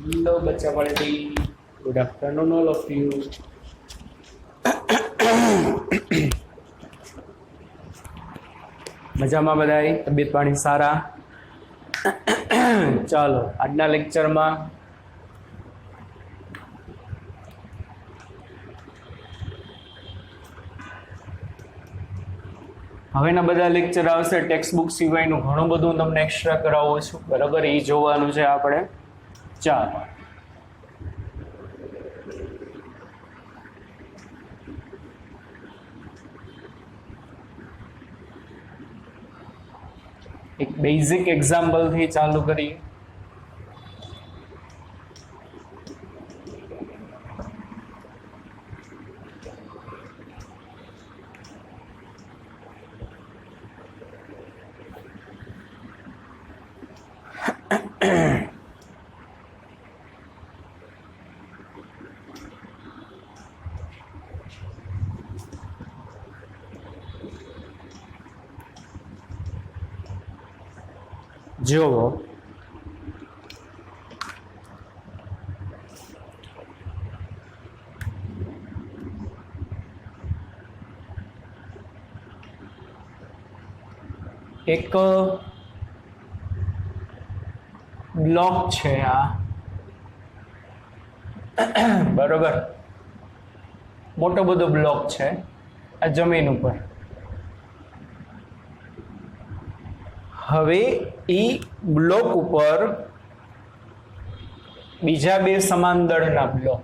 Hello, बच्चा पढ़ती. Good afternoon, all of you. મજામાં બધાય? તબિયત પાણી સારા? ચાલો આજના લેક્ચરમાં હવેના બધા લેક્ચર આવશે ટેક્સ્ટ બુક સિવાયનું ઘણું બધું તમને એક્સ્ટ્રા કરાવું છું, બરાબર? એ જોવાનું છે આપણે. ચાલો એક બેઝિક એક્ઝામ્પલ થી ચાલુ કરીએ. જુઓ, એક બ્લોક છે આ, બરોબર? મોટો બધો બ્લોક છે આ જમીન ઉપર. હવે એ બ્લોક ઉપર બીજા બે સમાન દળના બ્લોક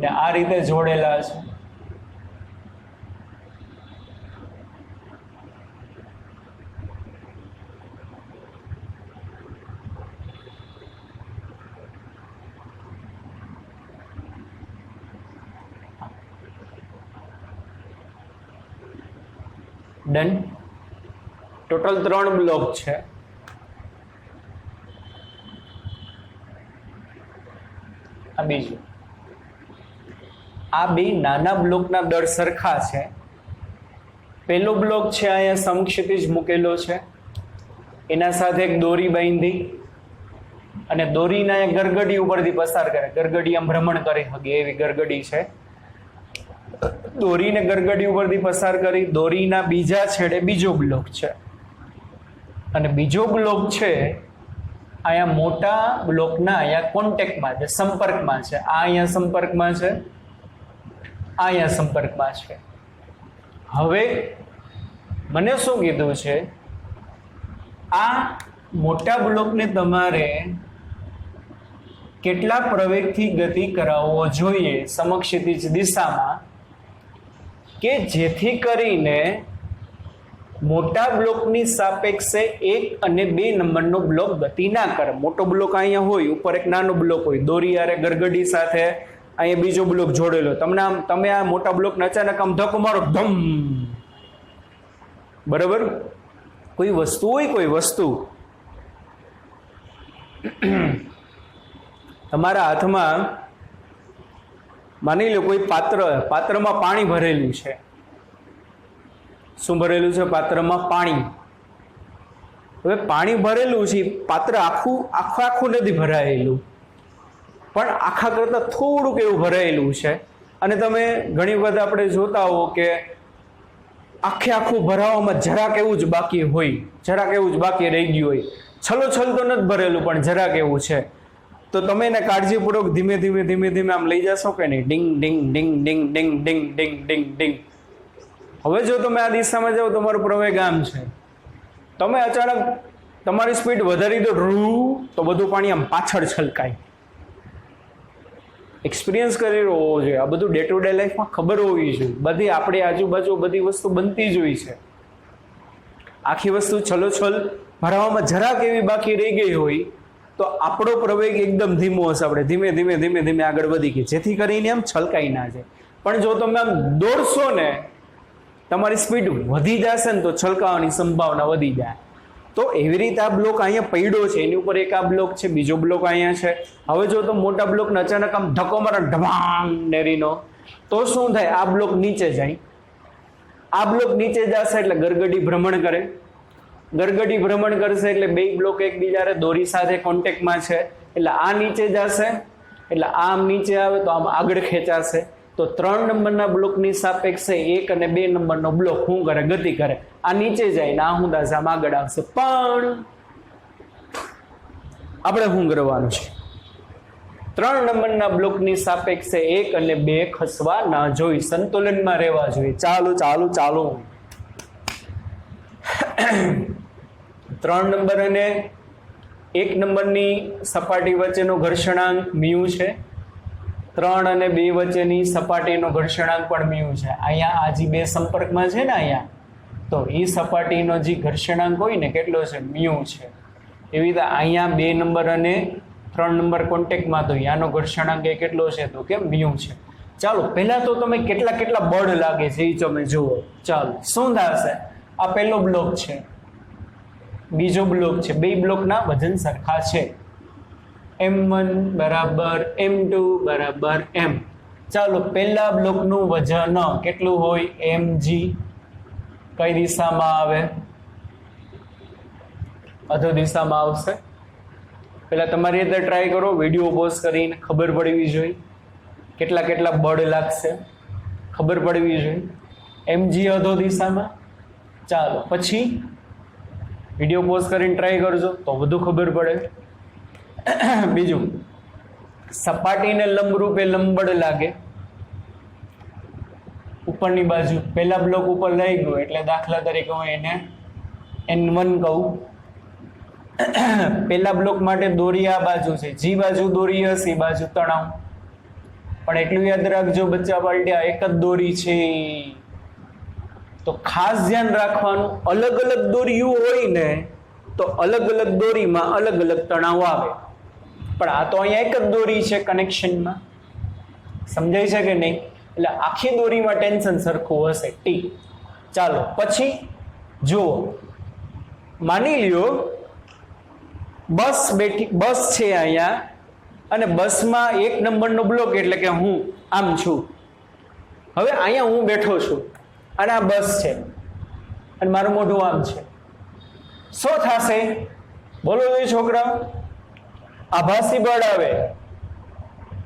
ને આ રીતે જોડેલા છે. ડન. ટોટલ 3 બ્લોક છે. આ બીજું, આ બે નાના બ્લોકના દળ સરખા છે. પહેલો બ્લોક છે અહીંયા સમક્ષિતિજ મૂકેલો છે, એના સાથે એક દોરી બાંધી અને દોરીના ગરગડી ઉપરથી પસાર કરે. ગરગડી આમ ભ્રમણ કરી શકે એવી ગરગડી છે. દોરીને ગરગડી ઉપરથી પસાર કરી દોરીના બીજા છેડે બીજો બ્લોક છે અને બીજો બ્લોક છે અહીંયા મોટા બ્લોકના અહીંયા કોન્ટેક્ટમાં છે, સંપર્કમાં છે. આ અહીંયા સંપર્કમાં છે, આ અહીંયા સંપર્કમાં છે. હવે મને શું કીધું છે, આ મોટા બ્લોકને તમારે કેટલા પ્રવેગથી ગતિ કરાવવો જોઈએ સમક્ષિતિજ દિશામાં કે જેથી કરીને મોટા બ્લોકની સાપેક્ષે 1 અને 2 નંબરનો બ્લોક ગતિ ના કરે. મોટો બ્લોક અહીંયા હોય, ઉપર એક નાનો બ્લોક હોય, દોરી યારે ગરગડી સાથે અહીંયા બીજો બ્લોક જોડેલો. તમે આ મોટા બ્લોકને અચાનક આમ ધક્કો મારો, ધમ, બરાબર? કોઈ વસ્તુ હોય, કોઈ વસ્તુ તમારા હાથમાં, માની લો કોઈ પાત્રમાં પાણી ભરેલું છે. શું ભરેલું છે? પાત્રમાં પાણી. હવે પાણી ભરેલું છે, પાત્ર આખું નથી ભરાયેલું, પણ આખા કરતા થોડુંક એવું ભરાયેલું છે. અને તમે ઘણી વખત આપણે જોતા હો કે આખું ભરાવામાં જરાક એવું જ બાકી હોય, જરાક એવું જ બાકી રહી ગયું હોય. છલોછલ તો નથી ભરેલું પણ જરાક એવું છે. તો તમે એને કાળજીપૂર્વક ધીમે ધીમે આમ લઈ જશો કે નહીં? ડિંગ ડિંગ ડિંગ ડિંગ ડિંગ ડિંગ ડિંગ ડિંગ ડિંગ. હવે જો તમે આ દિશામાં જાઓ, તમારો પ્રવેગ આમ છે, તમે અચાનક તમારી સ્પીડ વધારી દો તો બધું પાણી આમ પાછળ છલકાય. એક્સપિરિયન્સ કરી હોવો જોઈએ. આ બધું ડે ટુ ડે લાઈફમાં ખબર હોવી જોઈએ. બધી આપણી આજુબાજુ બધી વસ્તુ બનતી જ હોય છે. આખી વસ્તુ છલોછલ ભરાવામાં જરાક એવી બાકી રહી ગઈ હોય તો આપણો પ્રવેગ એકદમ ધીમો હશે. આપણે ધીમે આગળ વધી ગઈ, જેથી કરીને આમ છલકાઈ ના જાય. પણ જો તમે આમ દોડશો ને, તમારી સ્પીડ વધી જશે ને તો છલકાવાની સંભાવના વધી જાય. તો એવી રીતે આ બ્લોક અહીંયા પડ્યો છે, એની ઉપર એક આ બ્લોક છે, બીજો બ્લોક અહીંયા છે. હવે જો તો મોટા બ્લોકને અચાનક આમ ધક્કો મારે ઢબાંગ નેરીનો, તો શું થાય? આ બ્લોક નીચે જાય. આ બ્લોક નીચે જશે એટલે ગરગડી ભ્રમણ કરે. ગરગડી ભ્રમણ કરશે એટલે બે બ્લોક એકબીજા દોરી સાથે કોન્ટેક્ટમાં છે એટલે આ નીચે જશે, એટલે આમ નીચે આવે તો આમ આગળ ખેંચાશે. તો 3 નંબરના બ્લોકની સાપેક્ષે 1 અને 2 નંબરનો બ્લોક શું કરે? ગતિ કરે. આ નીચે જાય ને આ શું થશે? આમ આગળ આવશે. પણ આપણે શું કરવાનું છે? 3 નંબરના બ્લોકની સાપેક્ષે 1 અને 2 ખસવા ના જોઈ, સંતુલનમાં રહેવા જોઈએ. ચાલુ 3 નંબર અને 1 નંબરની સપાટી વચ્ચેનો ઘર્ષણાંક મ્યુ છે. 3 અને 2 વચ્ચેની સપાટીનો ઘર્ષણાંક પણ મ્યુ છે. અહીંયા આ જે બે સંપર્કમાં છે ને અહીંયા, તો એ સપાટીનો જે ઘર્ષણાંક હોય ને કેટલો છે? મ્યુ છે. એવી રીતે અહીંયા 2 નંબર અને 3 નંબર કોન્ટેક્ટમાં, તો આનો ઘર્ષણાંક એ કેટલો છે? તો કે મ્યુ છે. ચાલો પહેલા તો તમે કેટલા બળ લાગે છે એ તમે જુઓ. ચાલો શું થશે? આ પહેલો બ્લોક છે, બીજો બ્લોક છે, બે બ્લોકના વજન સરખા છે. m1 બરાબર m2 બરાબર m. ચાલો પહેલા બ્લોકનું વજન કેટલું હોય? mg. કઈ દિશામાં આવે? અધો દિશામાં આવશે. પહેલા તમારી રીતે ટ્રાય કરો, વિડીયો પોઝ કરીને ખબર પડવી જોઈએ કેટલા બળ લાગશે, ખબર પડવી જોઈએ. mg અધો દિશામાં. ચાલો પછી વિડીયો પોઝ કરીને ટ્રાય કરજો તો વધુ ખબર પડે. બીજું, સપાટીને લંબરૂપે લંબબળ લાગે ઉપરની બાજુ. પહેલા બ્લોક ઉપર લઈ ગયો એટલે દાખલા તરીકે હું એને n1 કહું. પહેલા બ્લોક માટે દોરી આ બાજુ છે, જે બાજુ દોરી હશે એ બાજુ તણાવ. પણ એટલું યાદ રાખજો બચ્ચા પાલટ્યા, એક જ દોરી છે તો ખાસ ધ્યાન રાખવાનું, અલગ અલગ દોરીઓ હોય ને તો અલગ અલગ દોરીમાં અલગ અલગ તણાવ આવે. પણ આ તો અહીંયા એક જ દોરી છે કનેક્શનમાં, સમજાય છે કે નહીં? એટલે આખી દોરીમાં ટેન્શન સરખું હશે. ટી. ચાલો પછી જુઓ, માની લ્યો બસ છે અહીંયા, અને બસમાં 1 નંબરનો બ્લોક એટલે કે હું આમ છું. હવે અહીંયા હું બેઠો છું અને આ બસ છે અને મારું મોઢું આમ છે. શું થશે? બોલો જોઈએ છોકરાઓ. આભાસી બળ આવે.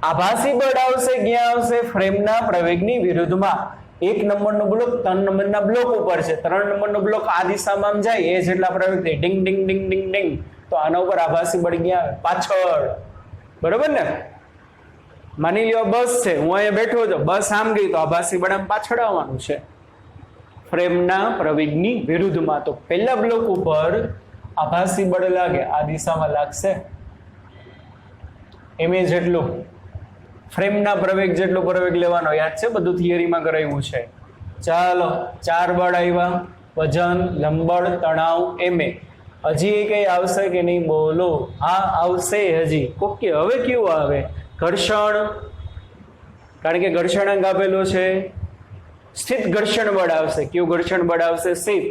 આભાસી બળ આવશે ક્યાં આવશે? ફ્રેમના પ્રવેગની વિરુદ્ધમાં. 1 નંબરનો બ્લોક 3 નંબરના બ્લોક ઉપર છે. 3 નંબરનો બ્લોક આ દિશામાં જાય એ જેટલા પ્રવેગથી ડિંગ ડિંગ ડિંગ ડિંગ ડિંગ, તો આના ઉપર આભાસી બળ ક્યાં આવે? પાછળ. બરોબર ને? માની લ્યો બસ છે, હું અહીંયા બેઠો છું, બસ આમ ગઈ તો આભાસી બળ આમ પાછળ આવવાનું છે ફ્રેમના પ્રવેગની વિરુદ્ધમાં. તો પહેલા બ્લોક ઉપર આભાસી બળ લાગે આ દિશામાં લાગશે એમ જેટલું ફ્રેમના પ્રવેગ જેટલો પ્રવેગ લેવાનો. યાદ છે? બધું થિયરીમાં કરાવ્યું છે. ચાલો 4 બળ આવ્યા, વજન, લંબબળ, તણાવ, એમે. હજી એ કઈ આવશે કે નહીં? બોલો. હા આવશે હજી. ઓકે, હવે કયું આવે? ઘર્ષણ. કારણ કે ઘર્ષણાંક આપેલો છે. સ્થિત ઘર્ષણ બળ આવશે. કયું ઘર્ષણ બળ આવશે? સ્થિત.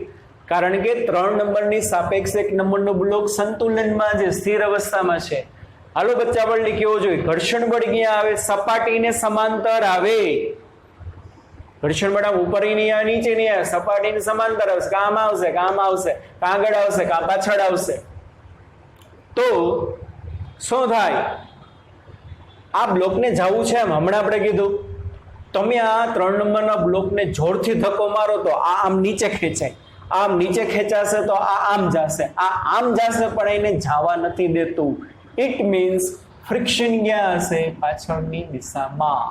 કારણ કે 3 નંબરની સાપેક્ષે 1 નંબરનો બ્લોક સંતુલનમાં છે, સ્થિર અવસ્થામાં છે. હાલો બચ્ચા પલટી કેવો જોઈએ? ઘર્ષણ બળ ક્યાં આવે? સપાટીને સમાંતર આવે. ઘર્ષણ બળ ઉપર નહીં આવે, નીચે નહીં આવે, સપાટીને સમાંતર આવશે. કામ આવશે, કામ આવશે, કાં આગળ આવશે, કાં પાછળ આવશે. તો શું થાય? આ બ્લોકને જવું છે એમ હમણાં આપણે કીધું, તમે આ 3 નંબરના બ્લોકને જોરથી ધક્કો મારો તો આ આમ નીચે ખેંચાય, આમ નીચે ખેંચાશે તો આ આમ જશે, આ આમ જશે પણ એને જવા નથી દેતું. ઇટ મીન્સ ફ્રિક્શન ક્યાં હશે? પાછળની દિશામાં.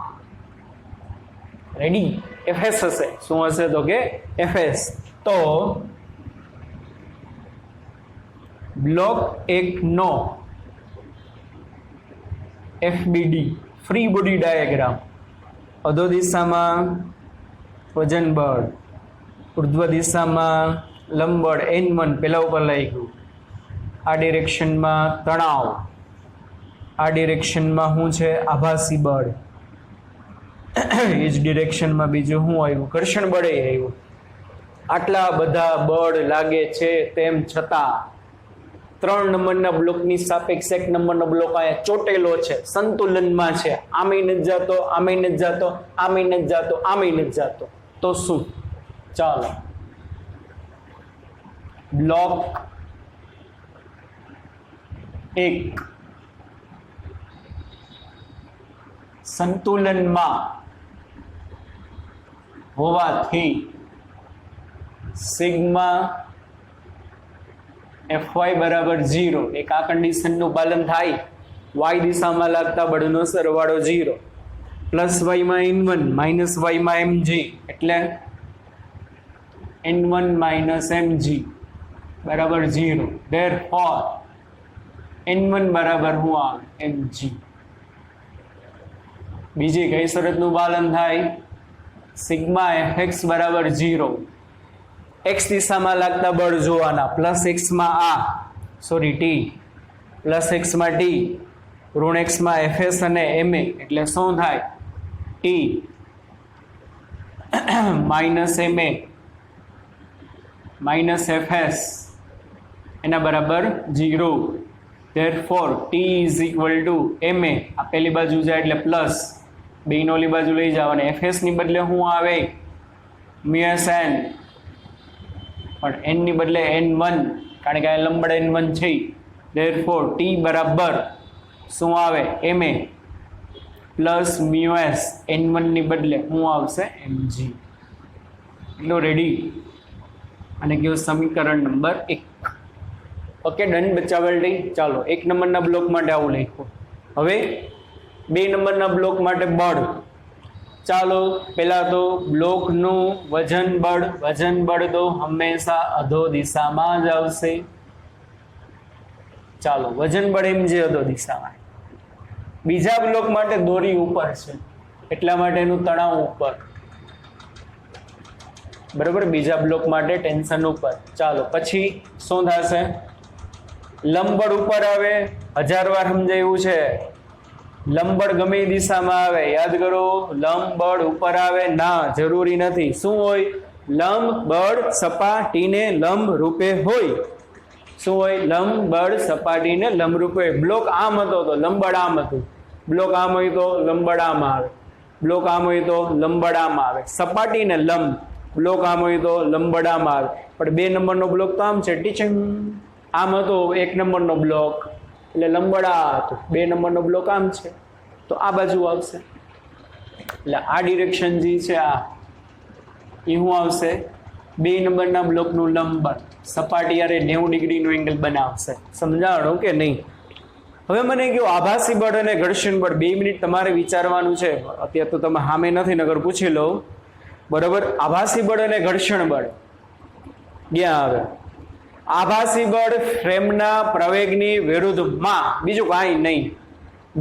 રેડી? એફએસ હશે. શું હશે? તો કે એફએસ. તો બ્લોક 1 નો એફબીડી ફ્રી બોડી ડાયાગ્રામ. અધો દિશામાં વજન બળ, ઉર્ધ્વ દિશામાં લંબબળ n1 પેલા ઉપર લઈ ગયું, આ ડિરેક્શનમાં તણાવ, આ ડિરેક્શનમાં શું છે? આભાસી બળ. એ જ ડિરેક્શનમાં બીજું શું આવ્યું? ઘર્ષણ બળ આવ્યું. આટલા બધા બળ લાગે છે તેમ છતાં 3 નંબરના બ્લોકની સાપેક્ષે 1 નંબરનો બ્લોક અહીંયા ચોટેલો છે, સંતુલનમાં છે. આમે નથી જતો, આમે નથી જતો, આમે નથી જતો, આમે નથી જતો. તો શું? ચાલો બ્લોક 1 સંતુલનમાં હોવાથી સિગ્મા Fy બરાબર 0, એક આ કન્ડિશનનું પાલન થાય. y દિશામાં લાગતા બળનો સરવાળો 0 પ્લસ y માં n1 માઇનસ y માં mg એટલે n1 માઇનસ mg બરાબર 0. Therefore n1 બરાબર શું આવે? mg. બીજી કઈ શરતનું પાલન થાય? સિગ્મા fx બરાબર 0, x દિશામાં લાગતા બળ જોવાના. પ્લસ x માં t, પ્લસ x માં t, ઋણ x માં fs અને ma એટલે શું થાય? t minus ma minus fs એના બરાબર 0. Therefore t is equal to ma. આ પેલી બાજુ જાય એટલે પ્લસ, બેની ઓલી બાજુ લઈ જાવ અને fs ની બદલે શું આવે? મ્યુએસ n, પણ n ની બદલે n1 કારણ કે આ લંબાઈ n1 છે. Therefore t બરાબર શું આવે? ma પ્લસ મ્યુએસ n1 ની બદલે શું આવશે? mg. એટલો રેડી. અને કયો? સમીકરણ નંબર 1. Okay, done બચ્ચાવલડી. ચાલો 1 નંબરના બ્લોક માટે આવું લખ્યું. હવે 2 નંબરના બ્લોક માટે બળ. ચાલો પહેલા તો બ્લોકનું વજન બળ તો હંમેશા અધો દિશામાં જ આવશે. ચાલો વજન બળ એમ જે અધો દિશામાં. બીજા બ્લોક માટે દોરી ઉપર છે એટલા માટે એનું તણાવ ઉપર. બરાબર, બીજા બ્લોક માટે ટેન્શન ઉપર. ચાલો પછી શું થશે? લંબબળ ઉપર આવે. 1000 વાર સમજાયું છે. લંબબળ ગમે એ દિશામાં આવે. યાદ કરો, લંબબળ ઉપર આવે ના, જરૂરી નથી. શું હોય? લંબબળ સપાટીને લંબ રૂપે હોય. શું હોય? લંબબળ સપાટીને લંબ રૂપે. બ્લોક આમ હતો તો લંબબળ આમ હતું. બ્લોક આમ હોય તો લંબબળ આમ આવે. બ્લોક આમ હોય તો લંબબળ આમ આવે. સપાટીને લંબ. બ્લોક આમ હોય તો લંબબળ આમ આવે. પણ 2 નંબરનો બ્લોક તો આમ છે. ટીચિંગ આમ હતો 1 નંબરનો બ્લોક એટલે લંબબળ આ હતું. 2 નંબરનો બ્લોક આમ છે તો આ બાજુ આવશે. એટલે આ ડિરેક્શન જે છે આ એ શું આવશે? 2 નંબરના બ્લોકનું લંબબળ સપાટી યારે 90 ડિગ્રીનું એંગલ બનાવશે. સમજાણો કે નહીં? હવે મને કહો, આભાસી બળ અને ઘર્ષણ બળ. 2 મિનિટ તમારે વિચારવાનું છે. અત્યારે તો તમે સામે નથી, નગર પૂછી લો. બરોબર, આભાસી બળ અને ઘર્ષણ બળ ક્યાં આવે? આભાસી બળ ફ્રેમના પ્રવેગની વિરુદ્ધમાં, બીજું કાંઈ નહીં.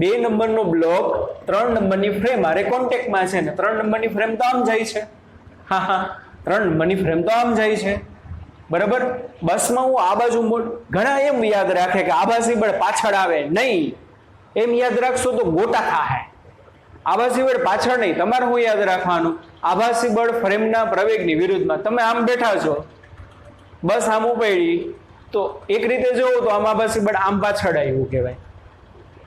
2 નંબરનો બ્લોક 3 નંબરની ફ્રેમ અરે કોન્ટેક્ટમાં છે ને 3 નંબરની ફ્રેમ તો આમ જાય છે. હા 3 નંબરની ફ્રેમ તો આમ જાય છે. બરાબર, બસમાં હું આ બાજુ ઘણા એમ યાદ રાખે કે આભાસી બળ પાછળ આવે. નહીં, એમ યાદ રાખશો તો ગોટા ખાહે. આભાસી બળ પાછળ નહીં, તમારે શું યાદ રાખવાનું? આભાસી બળ ફ્રેમના પ્રવેગની વિરુદ્ધમાં. તમે આમ બેઠા છો, બસ આમ ઉપડી તો એક રીતે જોવો તો આમ આભાસી બળ આમ પાછળ આવ્યું કહેવાય,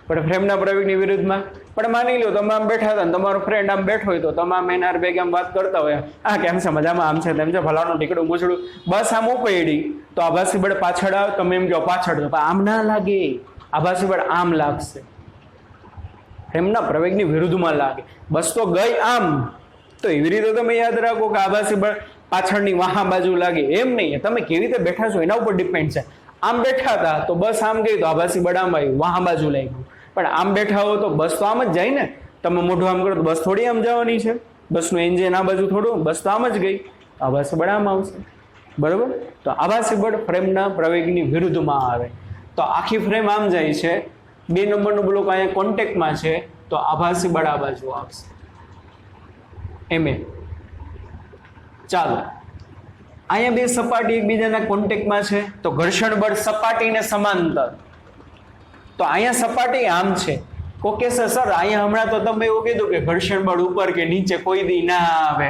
પણ ફ્રેમના પ્રવેગની વિરુદ્ધમાં. પણ માની લો તમે આમ બેઠા હતા ને તમારો ફ્રેન્ડ આમ બેઠો હોય તો તમે આમ એના ભેગા આમ વાત કરતા હોય, આ કેમ છે, મજામાં, આમ છે તેમ છે, ફલાણું ટીકડું મૂછડું, બસ આમ ઉપડી તો આભાસી બળ પાછળ આવે. તમે એમ કહો પાછળ, તો આમ ના લાગે, આભાસી બળ આમ લાગશે, ફ્રેમના પ્રવેગની વિરુદ્ધમાં લાગે. બસ તો ગઈ આમ. તો એવી રીતે તમે યાદ રાખો કે આભાસી બળ પાછળની વાહા બાજુ લાગે. એમ નહીં, તમે કેવી રીતે બેઠા છો એના ઉપર ડિપેન્ડ છે. આમ બેઠા હતા તો બસ આમ ગઈ તો આભાસી બળ આમ આવ્યું, વાહા બાજુ લાગ્યું. પણ આમ બેઠા હો તો બસ તો આમ જ જાય ને. તમે મોઢું આમ કરો તો બસ થોડી આમ જવાની છે. બસનું એન્જિન આ બાજુ થોડું, બસ તો આમ જ ગઈ, આભાસી બળ આમ આવશે. બરોબર, તો આભાસી બળ ફ્રેમના પ્રવેગની વિરુદ્ધમાં આવે. તો આખી ફ્રેમ આમ જાય છે, 2 નંબરનું બ્લોક અહીંયા કોન્ટેક્ટમાં છે તો આભાસી બળ આ બાજુ આવશે. એમ ચાલો, અહીંયા 2 સપાટી એકબીજાના કોન્ટેક્ટમાં છે તો ઘર્ષણ બળ સપાટીને સમાંતર. તો અહીંયા સપાટી આમ છે. ઓકે સર, અહીંયા હમણાં તો તમે એવું કીધું કે ઘર્ષણ બળ ઉપર કે નીચે કોઈ દી ના આવે.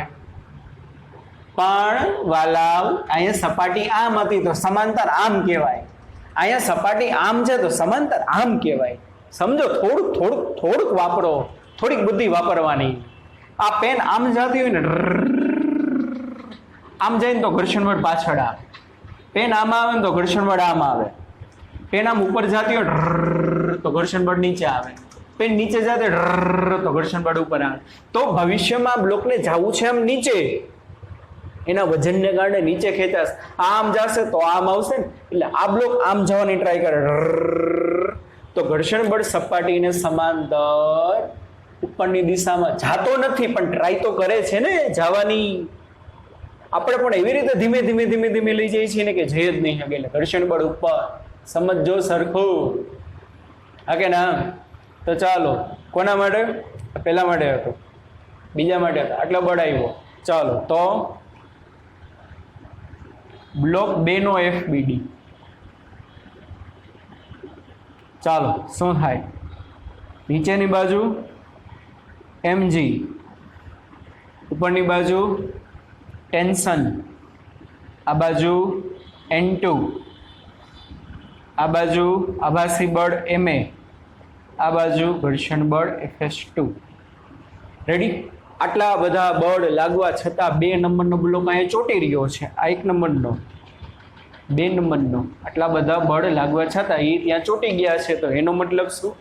પણ વાલાવ, અહીંયા સપાટી આમ હતી તો સમાંતર આમ કહેવાય. અહીંયા સપાટી આમ છે તો સમાંતર આમ કહેવાય. સમજો, થોડુંક વાપરો, થોડીક બુદ્ધિ વાપરવાની. આ પેન આમ જતી હોય ને, આમ જાય ને તો ઘર્ષણ બળ પાછળ આવે. પેન આમાં આવે ને તો ઘર્ષણ બળ આમાં આવે, પેન આમ ઉપર જાતી હોય તો ઘર્ષણ બળ નીચે આવે, પેન નીચે જાતે તો ઘર્ષણ બળ ઉપર આવે. તો ભવિષ્યમાં બ્લોકને જવું છે આમ નીચે, એના વજનને કારણે નીચે ખેંચાશે, આમ જશે તો આમ આવશે ને, એટલે આ બ્લોક આમ જવાની ટ્રાય કરે તો ઘર્ષણ બળ સપાટીને સમાંતર ઉપરની દિશામાં જાતો નથી, પણ ટ્રાય તો કરે છે ને જવાની. આપણે પણ એવી રીતે ધીમે ધીમે ધીમે ધીમે લઈ જઈએ છીએ ને કે જઈ જ નહીં શકે, એટલે ઘર્ષણ બળ ઉપર. સમજો સરખું, હા કે ના? તો ચાલો, કોના માટે? પહેલા માટે હતો, બીજા માટે હતો, આટલો બળ આવ્યો. ચાલો, તો બ્લોક 2 નો FBD, ચાલો શું થાય? નીચેની બાજુ mg, ઉપરની બાજુ ટેન્શન, આ બાજુ N2, આ બાજુ આભાસી બળ Ma, આ બાજુ ઘર્ષણ બળ FS2. રેડી? આટલા બધા બળ લાગવા છતાં 2 નંબરનો બ્લોક અહીંયા ચોંટી રહ્યો છે, આ 1 નંબરનો, 2 નંબરનો, આટલા બધા બળ લાગવા છતાં એ ત્યાં ચોંટી ગયા છે. તો એનો મતલબ શું?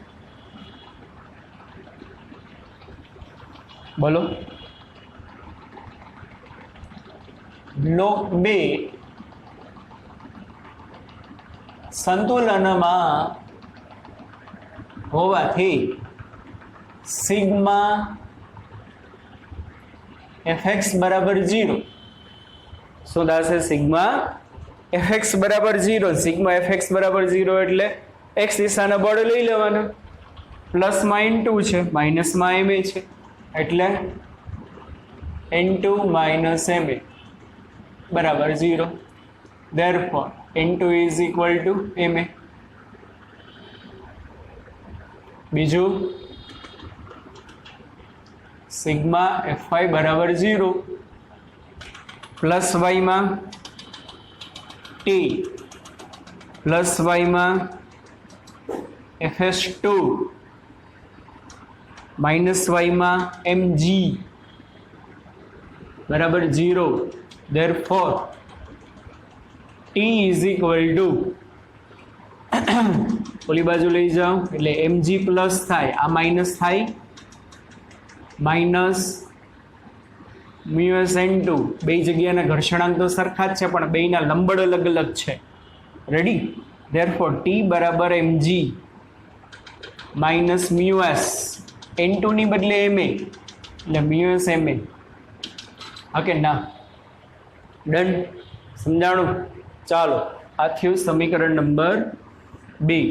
બોલો. બ્લોક 2 સંતુલનમાં હોવાથી સિગ્મા fx બરાબર 0. શું થશે? સિગ્મા fx બરાબર 0. સિગ્મા fx બરાબર 0 એટલે x દિશાના બળ લઈ લેવાના, પ્લસમાં N2 છે, માઇનસમાં Ma છે, એટલે N2 માઇનસ Ma બરાબર 0. Therefore N2 is equal to Ma. બીજું, સિગ્મા fy બરાબર 0, પ્લસ વાયમાં t, પ્લસ વાયમાં fs2, માઇનસ વાયમાં mg બરાબર 0. Therefore t is equal to ઓલી બાજુ લઈ જાઓ એટલે mg પ્લસ થાય, આ માઇનસ થાય, માઇનસ મ્યુએસ N2. બે જગ્યાના ઘર્ષણાંક તો સરખા જ છે પણ બેના લંબડ અલગ અલગ છે. રેડી? Therefore t બરાબર mg માઇનસ મ્યુએસ N2 ની બદલે Ma, એટલે મ્યુએસ Ma. હા કે ના? ડન? સમજાણું? ચાલો, આ થયું સમીકરણ નંબર 2.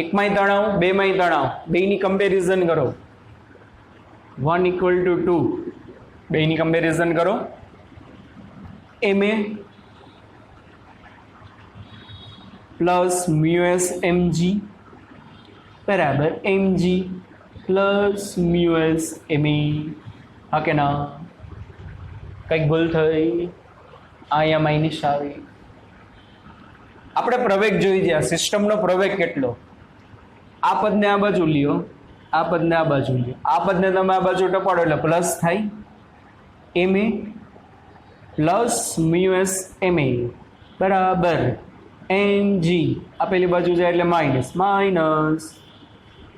1 માય તણાવ, 2 માય તણાવ, બેની કમ્પેરિઝન કરો. 1 equal to 2, બેની કમ્પેરિઝન કરો. Ma પ્લસ મ્યુએસ mg બરાબર mg પ્લસ મ્યુએસ Ma. હા કે ના? કંઈક ભૂલ થઈ? અહીંયા માઇનસ આવી. આપણે પ્રવેગ જોઈ ગયા, સિસ્ટમનો પ્રવેગ કેટલો. આ પદને આ બાજુ લ્યો, આ પદને આ બાજુ લ્યો, આ પદને તમે આ બાજુ ટપાડો એટલે પ્લસ થાય Ma પ્લસ મ્યુએસ Ma બરાબર mg. આ પેલી બાજુ જાય એટલે માઇનસ માઇનસ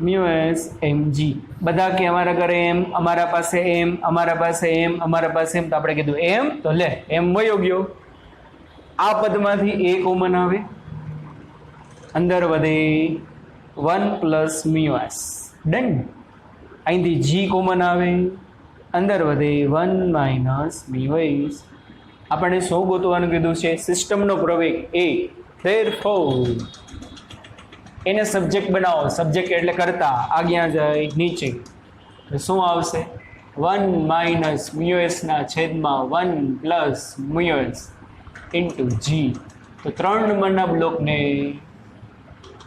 મ્યુએસ mg. બધા કે અમારા ઘરે એમ, અમારા પાસે એમ, અમારા પાસે એમ, અમારા પાસે એમ, તો આપણે કીધું એમ, તો લે એમ વયો ગયો. આ પદમાંથી a કોમન આવે, અંદર વધે 1 પ્લસ મ્યુએસ. ડન? અહીંથી g કોમન આવે, અંદર વધે 1 માઇનસ મ્યુએસ. આપણે શું ગોતવાનું કીધું છે? સિસ્ટમનો પ્રવેગ a. Therefore એને સબ્જેક્ટ બનાવો. સબ્જેક્ટ એટલે કરતા, આગળ જાય નીચે, તો શું આવશે? 1 માઇનસ મ્યુએસના છેદમાં 1 પ્લસ મ્યુએસ ઇન્ટુ જી. તો 3 નંબરના બ્લોકને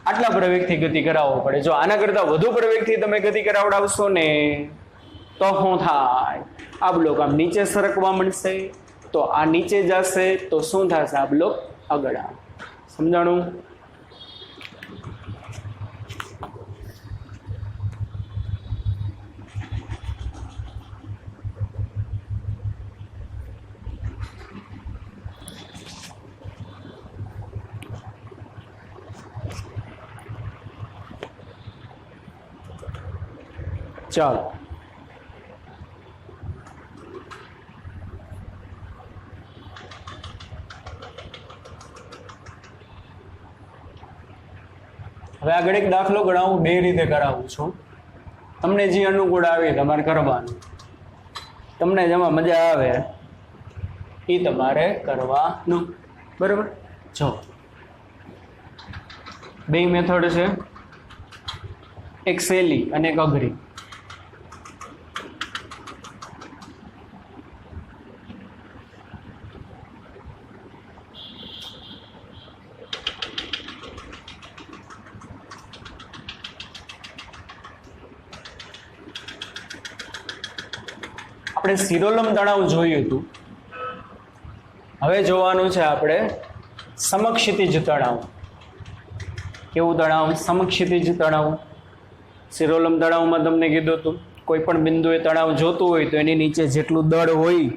આટલા પ્રવેગથી ગતિ કરાવવો પડે. જો આના કરતાં વધુ પ્રવેગથી તમે ગતિ કરાવડાવશો ને તો શું થાય? આ બ્લોક આમ નીચે સરકવા મળશે, તો આ નીચે જશે તો શું થશે? આ બ્લોક આગળ આવે. સમજાણું? ચાલો, હવે આગળ એક દાખલો ગણાવું, બે રીતે કરાવું છું. તમને જે અનુકૂળ આવે તમારે કરવાનું, તમને જેમાં મજા આવે એ તમારે કરવાનું. બરાબર? જો બે મેથડ છે, એક સહેલી અને એક અઘરી. આપણે શિરોલમ તણાવ જોયું હતું, હવે જોવાનું છે આપણે સમક્ષિતિજ તણાવ. કેવું તણાવ? સમક્ષિતિજ તણાવ. શિરોલમ તણાવમાં તમને કીધું હતું કોઈ પણ બિંદુએ તણાવ જોતું હોય તો એની નીચે જેટલું દળ હોય,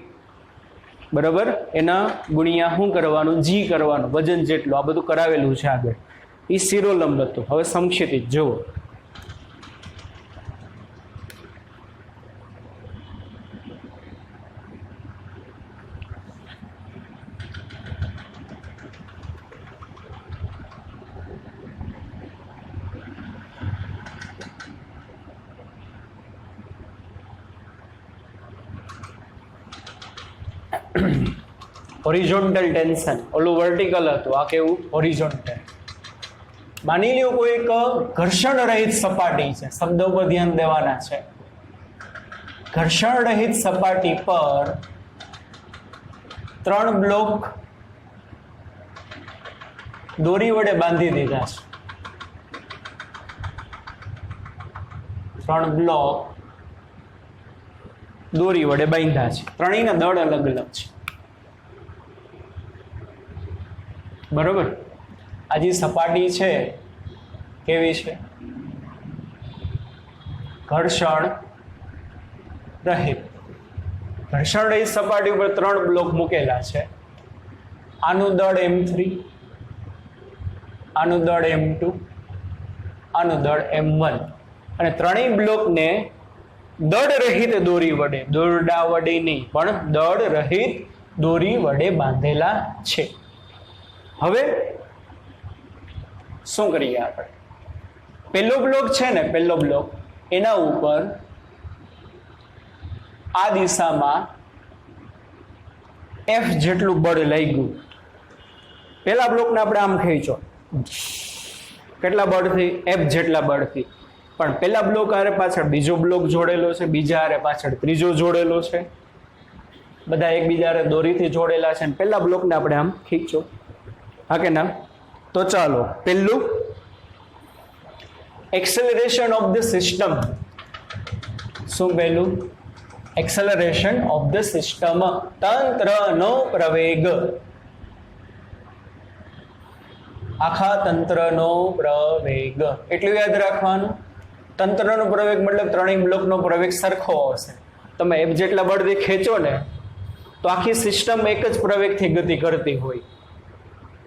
બરાબર, એના ગુણ્યા શું કરવાનું? જી કરવાનું, વજન જેટલું. આ બધું કરાવેલું છે આગળ. એ શિરોલંબ હતું. હવે સમક્ષિતિજ જુઓ. હોરિઝોન્ટલ ટેન્શન, ઓલું વર્ટિકલ હતું, આ કેવું? હોરિઝોન્ટલ. માની લ્યો કોઈ એક ઘર્ષણ રહિત સપાટી છે, શબ્દો પર ધ્યાન દેવાના છે. ઘર્ષણ રહિત સપાટી પર 3 બ્લોક દોરી વડે બાંધી દીધા છે. 3 બ્લોક દોરી વડે બાંધ્યા છે. ત્રણેયના દળ અલગ અલગ છે. બરોબર? આ જે સપાટી છે કેવી છે? ઘર્ષણ રહિત. ઘર્ષણ રહિત સપાટી ઉપર 3 બ્લોક મૂકેલા છે. આનું દળ m3, આનું દળ m2, આનું દળ m1. અને ત્રણેય બ્લોકને દળ રહિત દોરી વડે, દોરડા વડે નહીં પણ દળ રહિત દોરી વડે બાંધેલા છે. હવે શું કરીએ આપણે? પહેલો બ્લોક છે ને, પહેલો બ્લોક, એના ઉપર આ દિશામાં F જેટલું બળ લાગ્યું. પહેલા બ્લોકને આપણે આમ ખેંચો, કેટલા બળથી? F જેટલા બળથી. પણ પહેલા બ્લોક આરે પાછળ બીજો બ્લોક જોડેલો છે, બીજા આરે પાછળ ત્રીજો જોડેલો છે, બધા એકબીજા આરે દોરીથી જોડેલા છે. પહેલા બ્લોકને આપણે આમ ખીચો, હા કે ના? તો ચાલો, પહેલું એક્સેલરેશન ઓફ ધ સિસ્ટમ. શું પહેલું? એક્સેલરેશન ઓફ ધ સિસ્ટમ, તંત્રનો પ્રવેગ. આખા તંત્રનો પ્રવેગ એટલું યાદ રાખવાનું. તંત્રનો પ્રવેગ મતલબ ત્રણેય બ્લોકનો પ્રવેગ સરખો હશે. તમે F જેટલા બળથી ખેંચો ને તો આખી સિસ્ટમ એક જ પ્રવેગથી ગતિ કરતી હોય.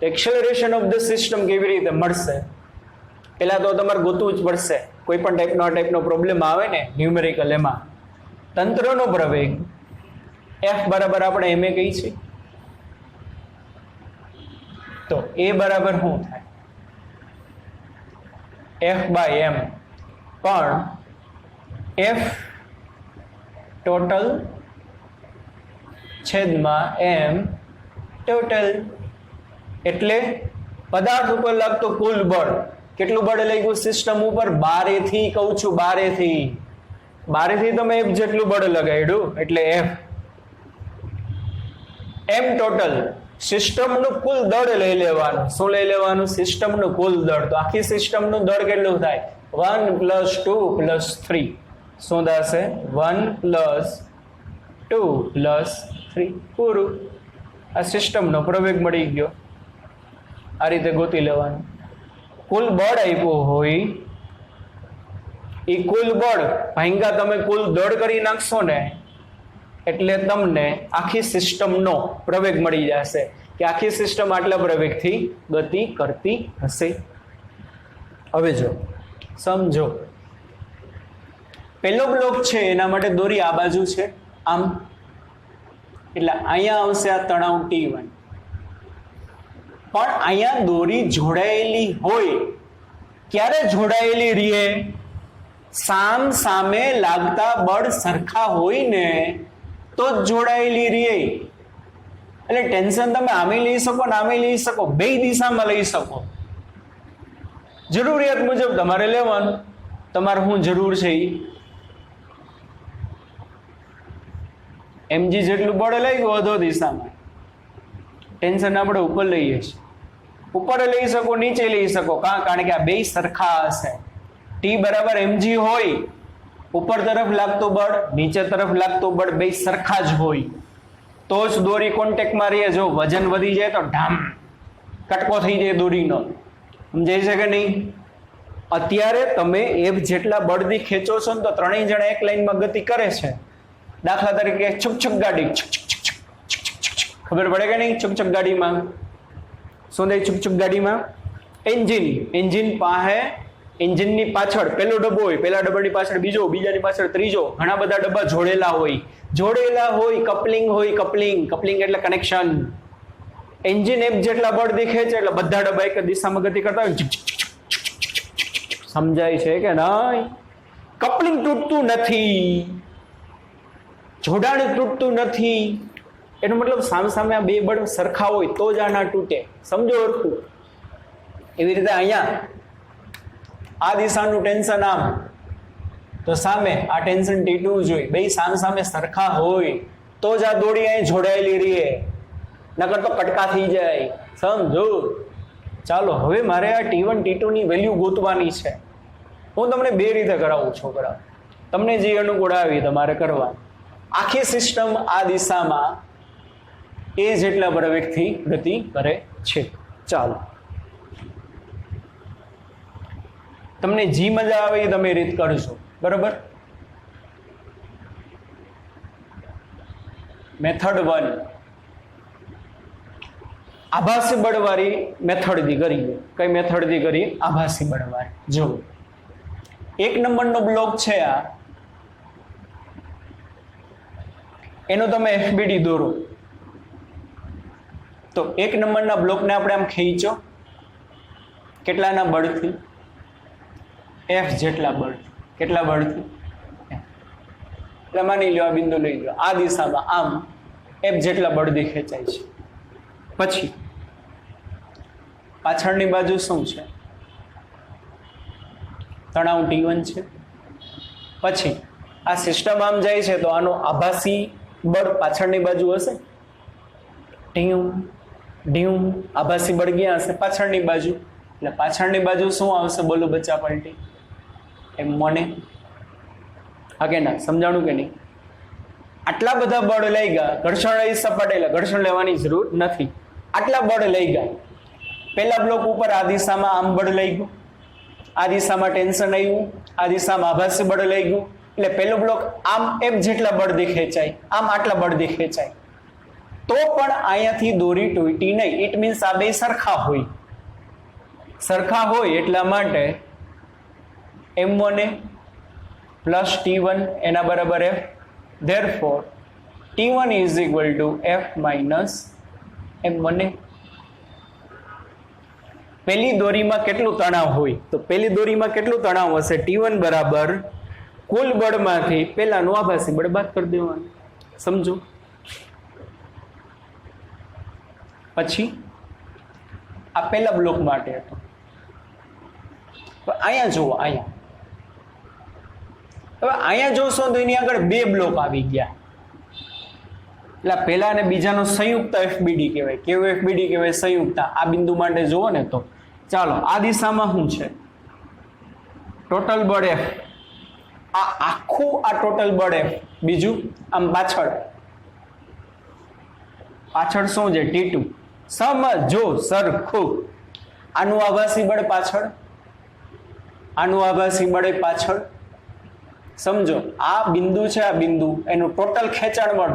એક્સેલરેશન ઓફ ધ સિસ્ટમ કેવી રીતે મળશે? પહેલા તો તમારે ગોતવું જ પડશે. કોઈ પણ ટાઈપનો પ્રોબ્લેમ આવે ને ન્યુમેરિકલ, એમાં તંત્રનો પ્રવેગ F બરાબર આપણે એમ એ કહી છે. તો A બરાબર શું થાય? F/m. પણ F ટોટલ છેદમાં m ટોટલ. એટલે પદાર્થ ઉપર લાગતો કુલ બળ. કેટલું બળ લાગ્યું સિસ્ટમ ઉપર? 12 થી. કહું છું 12 થી. 12 થી તમે F જેટલું બળ લગાડ્યું એટલે F m ટોટલ. સિસ્ટમનું કુલ દળ લઈ લેવાનું. શું લઈ લેવાનું? સિસ્ટમનું કુલ દળ. તો આખી સિસ્ટમનું દળ કેટલું થાય? 1 + 2 + 3. શું થશે? 1 + 2 + 3. પૂરું. આ સિસ્ટમનો પ્રવેગ મળી ગયો. આ રીતે ગોતી લેવાનું. કુલ બળ આપ્યું હોય એ કુલ બળ ભાંગા તમે કુલ દળ કરી નાખશો ને એટલે તમને આખી સિસ્ટમનો પ્રવેગ મળી જશે કે આખી સિસ્ટમ આટલા પ્રવેગથી ગતિ કરતી હશે. હવે જો સમજો, પહેલો બ્લોક છે એના માટે દોરી આ બાજુ છે આમ, એટલે અહીંયા આવશે આ તણાવ T1. પણ અહીંયા દોરી જોડાયેલી હોય, ક્યારે જોડાયેલી રહીએ? સામ સામે લાગતા બળ સરખા હોય ને તો જ જોડાયેલી રહીએ. એટલે ટેન્શન તમે આમે લઈ શકો ને આમે લઈ શકો, બે દિશામાં લઈ શકો. જરૂરિયાત મુજબ તમારે લેવાનું, તમારે શું જરૂર છે એ. mg જેટલું બળ લઈ ગયો અધો દિશામાં, ટેન્શન આપણે ઉપર લઈએ છીએ. ઉપર લઈ શકો, નીચે લઈ શકો, કારણ કે આ બે સરખા હશે. T બરાબર mg હોય, ઉપર તરફ લાગતું બળ, નીચે તરફ લાગતું બળ બે સરખા જ હોય તો જ દોરી કોન્ટેક્ટમાં રહે. જો વજન વધી જાય તો ઢામ કટકો થઈ જાય દોરીનો. સમજાય છે કે નહીં? અત્યારે તમે F જેટલા બળથી ખેંચો છો ને તો ત્રણેય જણા એક લાઈનમાં ગતિ કરે છે. દાખલા તરીકે છુક ગાડી, ખબર પડે કે નહીં? છુક ગાડીમાં શું થાય? છુક ગાડીમાં એન્જિન પાસે, એન્જિનની પાછળ પેલો ડબ્બો હોય, પેલા ડબ્બાની પાછળ બીજો, બીજાની પાછળ ત્રીજો, ઘણા બધા ડબ્બા જોડેલા હોય. કપલિંગ હોય. કપલિંગ એટલે કનેક્શન. એન્જિન F જેટલા બળથી ખેંચે એટલે બધા ડબ્બા એક દિશામાં ગતિ કરતા હોય. સમજાય છે કે નહીં? કપલિંગ તૂટતું નથી, જોડાણ તૂટતું નથી. એનો મતલબ સામે આ બે બળ સરખા હોય તો જ આ ના તૂટે. સમજો હરખું? એવી રીતે અહીંયા આ દિશાનું ટેન્શન આમ, તો સામે આ ટેન્શન T2 જોઈ, બે સામે સરખા હોય તો જ આ દોરી અહીં જોડાયેલી રહે, નકર તો કટકા થઈ જાય. સમજો? ચાલો હવે મારે આ T1 T2 ની વેલ્યુ ગોતવાની છે. હું તમને બે રીતે કરાવું છોકરા, તમને જે અનુકૂળ આવી તમારે કરવા. આખી સિસ્ટમ આ દિશામાં એ જેટલા પ્રવેગથી ગતિ કરે છે. ચાલો, તમને જી મજા આવે એ તમે રીત કરજો. બરોબર? મેથડ 1 આભાસી બળવાળી મેથડથી કરીએ. કઈ મેથડથી કરીએ? આભાસી બળવાળી. જો 1 નંબરનો બ્લોક છે આ, એનો તમે FBD દોરો. તો 1 નંબરના બ્લોકને આપણે આમ ખેંચો, કેટલાના બળથી? F જેટલા બળ. કેટલા બળથી? એટલે માની લો આ બિંદુ લઈ લો, આ દિશામાં આમ F જેટલા બળથી ખેંચાય છે. પછી પાછળની બાજુ શું છે? તણાવ T1 છે. પછી આ સિસ્ટમ આમ જાય છે તો આનો આભાસી બળ પાછળની બાજુ હશે. ઢીમ આભાસી બળ ક્યાં હશે? પાછળની બાજુ. એટલે પાછળની બાજુ શું આવશે? બોલો બચ્ચા પલટી. એમ મને હા કે ના? સમજાણું કે નહીં? આટલા બધા બળ લઈ ગયા, ઘર્ષણ રહી સપાટેલા, ઘર્ષણ લેવાની જરૂર નથી. આટલા બળ લઈ ગયા. પહેલા બ્લોક ઉપર આ દિશામાં આમ બળ લઈ ગયું, આ દિશામાં ટેન્શન આવ્યું, આ દિશામાં આભાસી બળ લઈ ગયું. એટલે પહેલો બ્લોક આમ F જેટલા બળથી ખેંચાય, આમ આટલા બળથી ખેંચાય. તો પણ અહીંયાથી દોરી તૂટી નહીં. ઇટ મીન્સ આ બે સરખા હોય. સરખા હોય એટલા માટે M1 પ્લસ T1 એના બરાબર F. Therefore T1 is equal to F minus M1. પહેલી દોરીમાં કેટલું તણાવ હોય? તો પહેલી દોરીમાં કેટલું તણાવ હશે? T1 બરાબર કુલ બળમાંથી પહેલાનું આભાસી બળ બાદ કરી દેવાનું. સમજો? પછી આ પહેલા બ્લોક માટે હતો. અહીંયા જુઓ, અહીંયા હવે અહીંયા જોશો તો એની આગળ બે બ્લોક આવી ગયા. એટલે પહેલા અને બીજાનો સંયુક્ત FBD કહેવાય. કેવો FBD કહેવાય? સંયુક્ત. આ બિંદુ માટે જુઓ ને તો ચાલો આ દિશામાં શું છે? ટોટલ બળ F. આ આખું આ ટોટલ બળ F. બીજું આમ પાછળ શું છે? T2. સમજો સરખું. આનું આભાસી બળ પાછળ, આનું આભાસી બળ પાછળ. સમજો આ બિંદુ છે, આ બિંદુ એનું ટોટલ ખેંચાણ બળ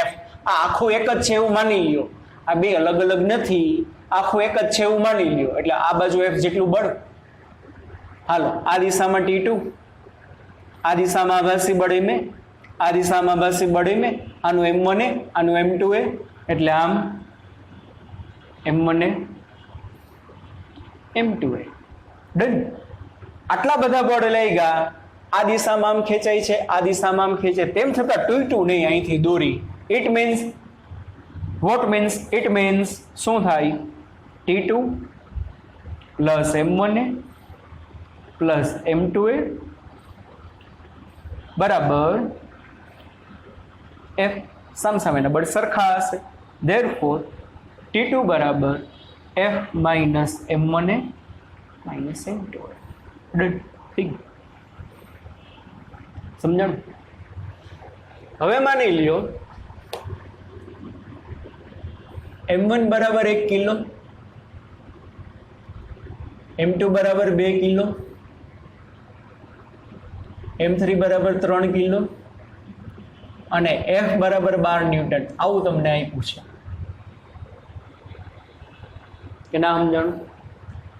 F. આ આખું એક જ છે એવું માની લ્યો. આ બે અલગ અલગ નથી, આખું એક જ છે એવું માની લ્યો. એટલે આ બાજુ F જેટલું બળ. હાલો આ દિશામાં T2, આ દિશામાં આભાસી બળ m આ દિશામાં આભાસી બળ m આનું m1 આનું m2 એટલે આમ m1 m2 ડન. આટલા બધા બળ લઈ ગયા, આ દિશામાં આમ ખેંચાય છે, આ દિશામાં આમ ખેંચે, તેમ છતાં તૂટ્યું નહીં અહીંથી દોરી. It means what means? It means શું થાય? T2 plus m1 plus m2 બરાબર F. સામસામેના બળ સરખા હશે. Therefore T2 બરાબર F minus m1 minus m2. Done. ઠીક, સમજાણું? હવે માની લ્યો m1 બરાબર 1 કિલો, m2 બરાબર 2 કિલો, m3 બરાબર 3 કિલો અને F બરાબર 12 ન્યૂટન. આવું તમને આપ્યું છે કે ના સમજાણું?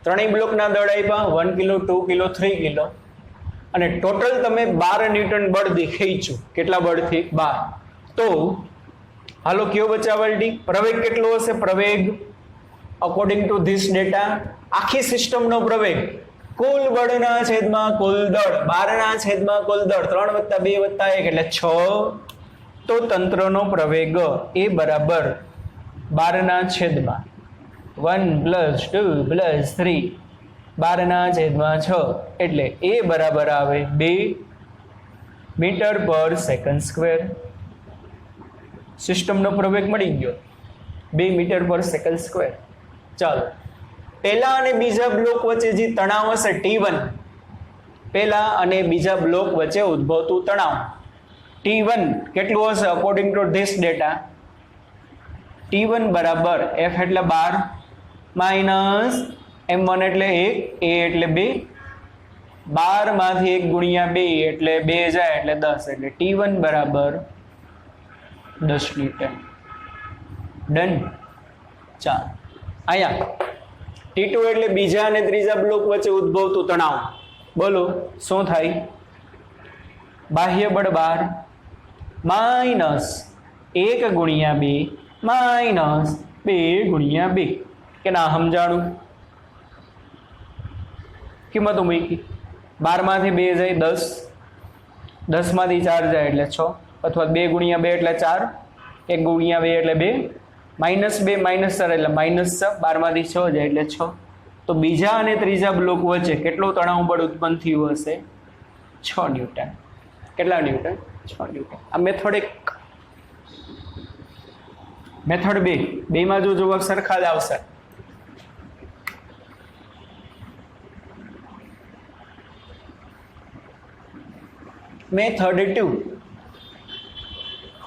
ત્રણેય બ્લોકના દળ આપ્યા, 1 કિલો, 2 કિલો, 3 કિલો અને ટોટલ તમે 12 ન્યૂટન બળ ખેંચ્યું. કેટલા બળથી? 12. તો હાલો કયો બચાવલડી? પ્રવેગ કેટલો હશે? પ્રવેગ અકોર્ડિંગ ટુ ધીસ ડેટા આખી સિસ્ટમનો પ્રવેગ કુલ બળના છેદમાં કુલ દળ, 12 ના છેદમાં કુલ દળ, 3 + 2 + 1 એટલે 6. તો તંત્રનો પ્રવેગ એ બરાબર 12 ના છેદમાં 1 + 2 + 3 12 ના છેદમાં 6 એટલે એ બરાબર આવે 2 મીટર પર સેકન્ડ સ્ક્વેર. સિસ્ટમનો પ્રવેગ મળી ગયો 2 મીટર પર સેકન્ડ સ્ક્વેર. ચાલો, પહેલા અને બીજા બ્લોક વચ્ચે જે તણાવ હશે T1, પહેલા અને બીજા બ્લોક વચ્ચે ઉદ્ભવતું તણાવ T1 કેટલું હશે? According to this data T1 બરાબર F એટલે 12 માઇનસ m1 એટલે 1, a એટલે 2, 12 માંથી 1 ગુણ્યા 2 એટલે 2 જાય એટલે 10 એટલે T1 બરાબર 10 ન્યૂટન. ડન. ચાલો, અહીંયા T2 એટલે બીજા અને ત્રીજા બ્લોક વચ્ચે ઉદ્ભવતું તણાવ. બોલો શું થાય? બાહ્ય બળ 12 માઇનસ 1 ગુણ્યા 2 માઇનસ 2 ગુણ્યા 2. કે ના સમજાણું? કિંમતો મૂકી, 12 માંથી 2 જાય 10, 10 માંથી 4 જાય એટલે 6 અથવા 2 ગુણ્યા 2 એટલે 4, 1 ગુણ્યા 2 એટલે 2, -2 -4 એટલે -6, 12 માંથી 6 જાય એટલે 6. તો બીજા અને ત્રીજા બ્લોક વચ્ચે કેટલો તણાવ બળ ઉત્પન્ન થયું હશે? 6 ન્યૂટન. કેટલા ન્યૂટન? 6 ન્યૂટન. આ મેથડ 1. મેથડ 2, બેમાં જો જવાબ સરખા જ આવશે. મેથડ 2.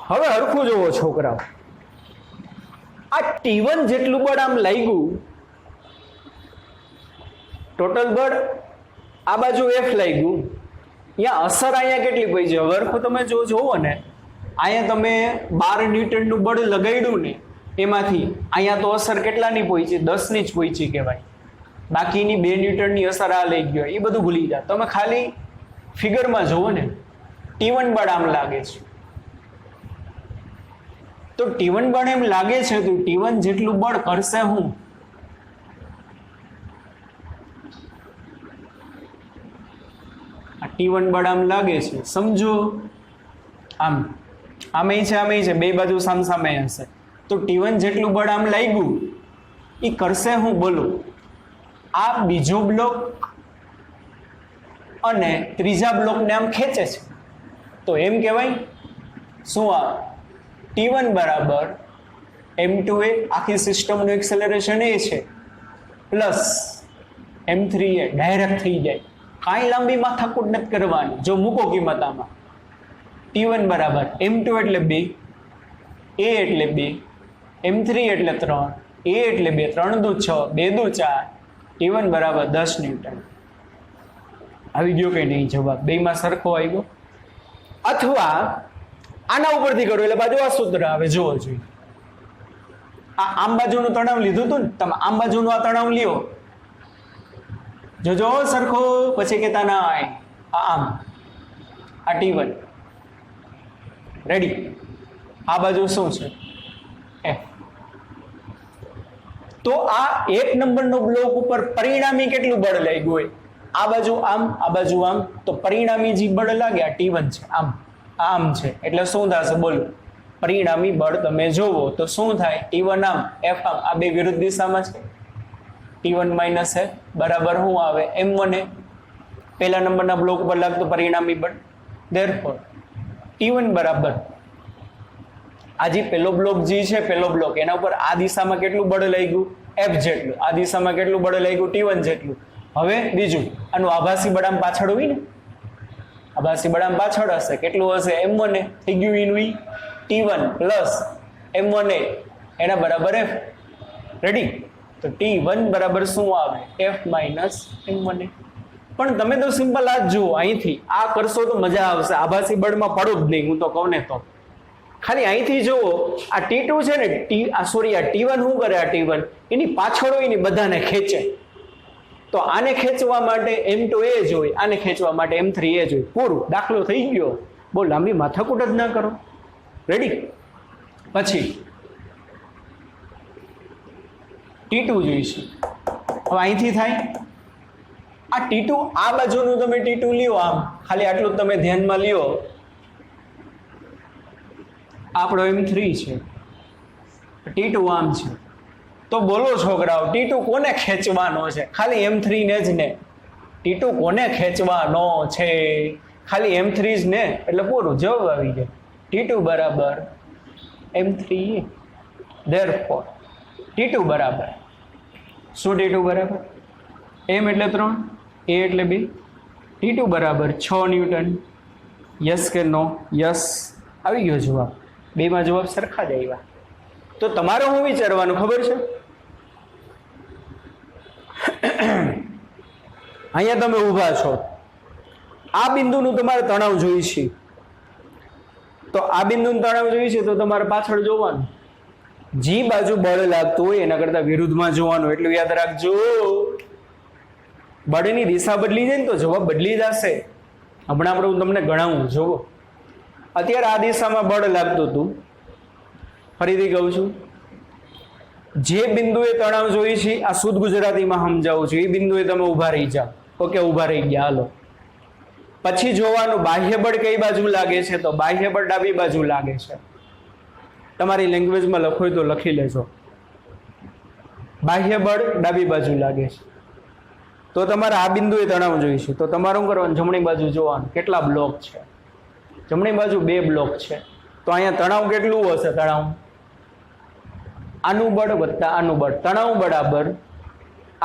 હવે હરખું જોવો છોકરાઓ, આ T1 જેટલું બળ આમ લાગ્યું, ટોટલ બળ આ બાજુ F લાગ્યું, અહીંયા અસર અહીંયા કેટલી પડી છે? હરખું તમે જો જોવો ને, અહીંયા તમે 12 ન્યૂટનનું બળ લગાડ્યું ને, એમાંથી અહીંયા તો અસર કેટલાની પહોંચી? 10 ની જ પહોંચી કહેવાય. બાકીની 2 ન્યૂટનની અસર આ લઈ ગયો, એ બધું ભૂલી જાઓ. તમે ખાલી ફિગરમાં જોવો ને, T1 બળ આમ લાગે છે, તો T1 બળ એમ લાગે છે તો T1 જેટલું બળ કરશે હું? આ T1 બળ આમ લાગે છે, સમજો આમ આમે છે, બે બાજુ સામસામે હશે, તો T1 જેટલું બળ આમ લાગ્યું એ કરશે હું? બોલો. આ બીજો બ્લોક અને ત્રીજા બ્લોકને આમ ખેંચે છે, તો એમ કહેવાય શું? આ T1 બરાબર m2a, આખી સિસ્ટમનું એક્સેલરેશન એ છે, પ્લસ m3a ડાયરેક્ટ થઈ જાય, કાંઈ લાંબી માથાકૂટ નથી કરવાની. જો મૂકો કિંમત આમાં, T1 બરાબર m2 એટલે 2, a એટલે 2, m3 એટલે 3, a એટલે 2, 3 દુ 6, 2 દુ 4, T1 બરાબર 10 ન્યૂટન. આવી ગયો કે નહીં જવાબ? બેમાં સરખો આવી ગયો. અથવા આના ઉપરથી કરો એટલે બાજુ આ સૂત્ર આવે, જોવો જોઈએ. આ આમ બાજુનું તણાવ લીધું હતું ને, તમે આમ બાજુનું આ તણાવ લ્યો, જોજો સરખો, પછી કેતા ના આમ આ T1 રેડી. આ બાજુ શું છે F. તો આ 1 નંબરનો બ્લોક ઉપર પરિણામી કેટલું બળ લાગ્યું હોય? આ બાજુ આમ, આ બાજુ આમ, તો પરિણામી જે બળ લાગે આ T1 છે, આમ છે. એટલે શું થશે બોલો? પરિણામી બળ તમે જોવો તો શું થાય? T1 આમ, F આમ, આ બે વિરુદ્ધ દિશામાં છે. T1 માઇનસ F બરાબર શું આવે? M1A, પહેલા નંબરના બ્લોક ઉપર લાગતું પરિણામી બળ. Therefore T1 બરાબર આ જે પહેલો બ્લોક જે છે, પહેલો બ્લોક એના ઉપર આ દિશામાં કેટલું બળ લાગ્યું? F જેટલું. આ દિશામાં કેટલું બળ લાગ્યું? T1 જેટલું. હવે બીજું, આનું આભાસી બળ આમ પાછળ હોય ને, આભાસી બળ આમ પાછળ હશે. કેટલું હશે? M1A. થઈ ગયું એનું ઈ. T1 પ્લસ M1A એના બરાબર F. રેડી? તો T1 બરાબર શું આવે? F minus M1A. પણ તમે તો સિમ્પલ આ જ જુઓ, અહીંથી આ કરશો તો મજા આવશે. આભાસી બળમાં પડો જ નહીં, હું તો કહું ને તો. ખાલી અહીંથી જુઓ, આ T2 છે ને, આ T1 શું કરે? આ T1 એની પાછળ હોય ને બધાને ખેંચે. તો આને ખેંચવા માટે M2A જોઈએ, આને ખેંચવા માટે M3A જોઈએ. પૂરું, દાખલો થઈ ગયો. બહુ લાંબી માથાકૂટ જ ના કરો. રેડી? પછી T2 જોઈશું. હવે અહીંથી થાય આ T2, આ બાજુનું તમે T2 લ્યો, આમ ખાલી આટલું તમે ધ્યાનમાં લ્યો. આપણો M3 છે, T2 આમ છે. તો બોલો છોકરાઓ, T2 કોને ખેંચવાનો છે? ખાલી M3 ને જ ને. T2 કોને ખેંચવાનો છે? ખાલી M3 જ ને. એટલે પૂરું, જવાબ આવી જાય. T2 બરાબર M3A. Therefore T2 બરાબર શું? T2 બરાબર M એટલે 3, A એટલે 2, T2 બરાબર 6 ન્યૂટન. યસ કે નો? યસ. આવી ગયો જવાબ. બેમાં જવાબ સરખા જ આવ્યા. તો તમારે શું વિચારવાનું ખબર છે? અહીંયા તમે ઊભા છો, આ બિંદુનું તમારે તણાવ જોઈ છે. તો આ બિંદુનું તણાવ જોઈ છે તો તમારે પાછળ જોવાનું. જે બાજુ બળ લાગતું હોય એના કરતા વિરુદ્ધમાં જોવાનું. એટલું યાદ રાખજો. બળની દિશા બદલી જાય ને તો જવાબ બદલી જશે. હમણાં આપણે હું તમને ગણાવું. જોવો, અત્યારે આ દિશામાં બળ લાગતું હતું. ફરીથી કહું છું, જે બિંદુએ તણાવ જોઈ છે, આ શુદ્ધ ગુજરાતીમાં સમજાવું છું, એ બિંદુએ તમે ઊભા રહી જાઓ. ઓકે, ઊભા રહી ગયા. હાલો, પછી જોવાનું બાહ્ય બળ કઈ બાજુ લાગે છે. તો બાહ્ય બળ ડાબી બાજુ લાગે છે. તમારી લેંગ્વેજમાં લખો તો લખી લેજો. બાહ્ય બળ ડાબી બાજુ લાગે છે. તો તમારે આ બિંદુએ તણાવ જોઈશે. તો તમારે શું કરવાનું? જમણી બાજુ જોવાનું કેટલા બ્લોક છે. જમણી બાજુ 2 બ્લોક છે. તો અહીંયા તણાવ કેટલું હશે? તણાવ આનું બળ વત્તા આનું બળ. તણાવ બરાબર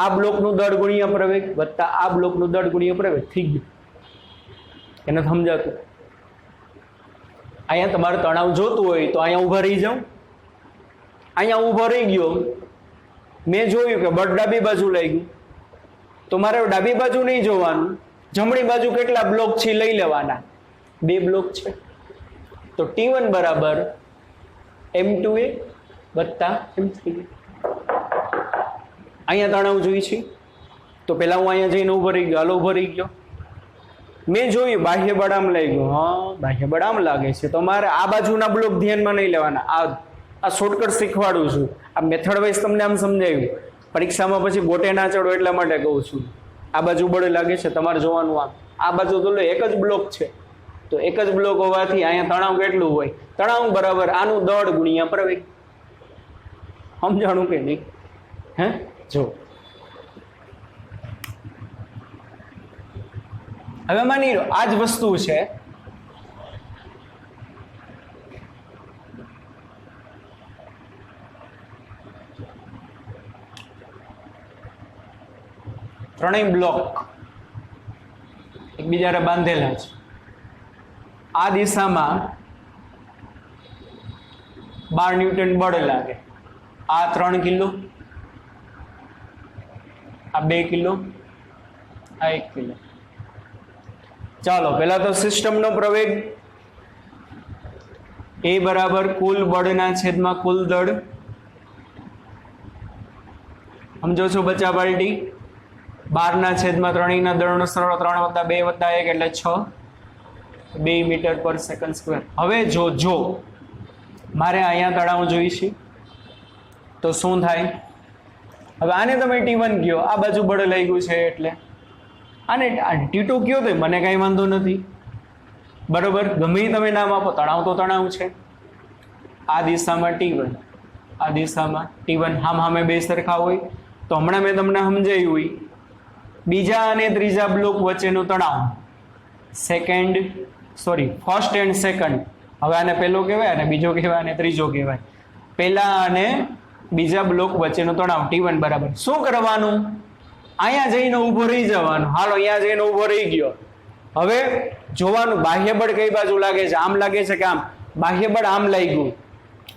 આ બ્લોકનું દળ ગુણ્યા પ્રવેગ વત્તા આ બ્લોકનું દળ ગુણ્યા પ્રવેગ. થઈ ગયું. એને સમજાતું? અહીંયા તમારે તણાવ જોતું હોય તો અહીંયા ઊભા રહી જાઓ. અહીંયા ઊભો રહી ગયો, મેં જોયું કે બળ ડાબી બાજુ લઈ ગયું. તો મારે ડાબી બાજુ નહીં જોવાનું, જમણી બાજુ કેટલા બ્લોક છે લઈ લેવાના. 2 બ્લોક છે. તો T1 બરાબર M2A વત્તા M3A. અહીંયા તણાવ જોઈ છે તો પેલા હું અહીંયા જઈને ઊભો રહી ગયો. હાલો, ઊભો રહી ગયો. મેં જોયું બાહ્ય બળ આમ લઈ ગયું. હા, બાહ્ય બળ આમ લાગે છે. તો મારે આ બાજુના બ્લોક ધ્યાનમાં નહીં લેવાના. આ શોર્ટકટ શીખવાડું છું. આ મેથડ વાઇઝ તમને આમ સમજાવ્યું. પરીક્ષામાં પછી ગોટે ના ચડો એટલા માટે કહું છું. આ બાજુ બળ લાગે છે, તમારે જોવાનું આમ. આ બાજુ તો એક જ બ્લોક છે. તો એક જ બ્લોક હોવાથી અહીંયા તણાવ કેટલું હોય? તણાવ બરાબર આનું દળ ગુણ્યા પ્રવેગ. સમજાણું કે નહીં? હે, જો હવે માની લો આ જ વસ્તુ છે. ત્રણેય બ્લોક એકબીજાને બાંધેલા છે. આ દિશામાં 12 ન્યૂટન બળ લાગે. આ 3 કિલો, આ 2 કિલો, આ 1 કિલો. ચાલો પહેલા તો સિસ્ટમનો પ્રવેગ એ બરાબર કુલ બળના છેદમાં કુલ દળ. સમજો છો બચ્ચા પાર્ટી? 12 ના છેદમાં 3 ના દળનો સરવાળો 3 + 2 + 1 એટલે 6. 2 મીટર પર સેકન્ડ સ્ક્વેર. હવે જો મારે અહીંયા તણાવ જોઈશે તો શું થાય? હવે આને તમે T1 કયો, આ બાજુ બળ લાગ્યું છે એટલે આને T2 કયો તો મને કાંઈ વાંધો નથી, બરોબર. ગમે તમે નામ આપો, તણાવ તો તણાવ છે. આ દિશામાં T1, આ દિશામાં T1, હામે બે સરખા હોય. તો હમણાં મેં તમને સમજાવ્યું હોય બીજા અને ત્રીજા બ્લોક વચ્ચેનું તણાવ, ફર્સ્ટ એન્ડ સેકન્ડ. હવે આને પહેલો કહેવાય અને બીજો કહેવાય અને ત્રીજો કહેવાય. પહેલા અને બીજા બ્લોક વચ્ચેનું તણાવ T1 બરાબર શું કરવાનું? અહીંયા જઈને ઊભો રહી જવાનું. હાલો અહીંયા જઈને ઊભો રહી ગયો. હવે જોવાનું બાહ્ય બળ કઈ બાજુ લાગે છે, આમ લાગે છે કે આમ? બાહ્ય બળ આમ લાગ્યું